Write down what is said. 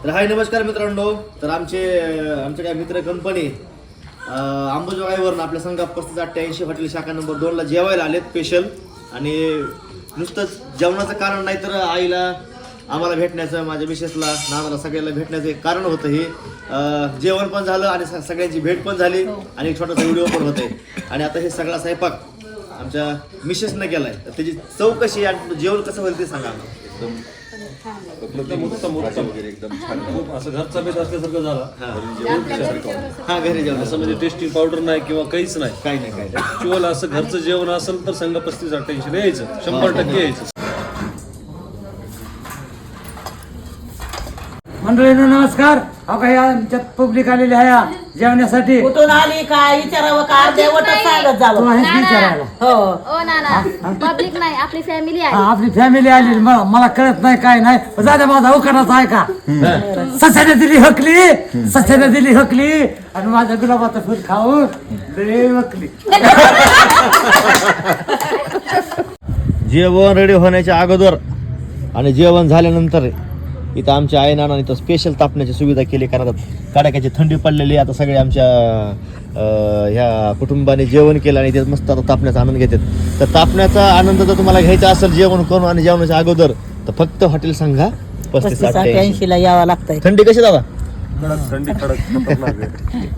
तर हाय नमस्कार मित्रांनो. तर आमचे काय मित्र कंपनी अंबाजोगाईवरून आपल्या संघ 3588 हॉटेल शाखा नंबर 2 ला जेवायला आलेत स्पेशल. आणि नुसतंच जेवणाचं कारण नाही तर आईला आम्हाला भेटण्याचं, माझ्या मिसेसला, नानाला सगळ्याला भेटण्याचं एक कारण होतं. हे जेवण पण झालं आणि सगळ्यांची भेट पण झाली आणि एक छोटासा व्हिडिओ पण होते. आणि आता हे सगळा स्वयंपाक आमच्या मिसेसने केलाय. तर त्याची चव कशी आणि जेवण कसं होईल ते सांगा. एकदम छान, खूप असं घरचा बेत असल्यासारखं झाला. हा घरी जेवण असं म्हणजे टेस्टिंग पावडर नाही किंवा काहीच नाही, काही नाही. ऍक्च्युअल असं घरचं जेवण असेल तर संघ 35-88 यायचं, 100% यायचं. मंडळींनो नमस्कार. अहो काही आमच्यात पब्लिक आलेली आहे जेवण्यासाठी. कुठून आली काय विचारावं का अर्धवटच सांगत झालं. विचारायला हो ओ नाना पब्लिक नाही आपली फॅमिली आहे. आपली फॅमिली आली. मला कळत नाही काय नाही. जाऊ माझा उखाणाच आहे का. सस्याने दिली हकली आणि माझ्या गुलाबाचं फूल खाऊन लय हकली. जेवण रेडी होण्याच्या अगोदर आणि जेवण झाल्यानंतर इथं आमच्या आई नानाने इथं स्पेशल तापण्याची सुविधा केली. कारण आता कडाक्याची थंडी पडलेली. आता सगळे आमच्या ह्या कुटुंबाने जेवण केलं आणि ते मस्त आता तापण्याचा आनंद घेतात. तर तापण्याचा आनंद जर तुम्हाला घ्यायचा असेल जेवण करून आणि जेवणाच्या अगोदर तर फक्त हॉटेल सांगा 35-88 ला यावं लागतंय. थंडी कशी दादा? थंडी कडक खतरनाक आहे.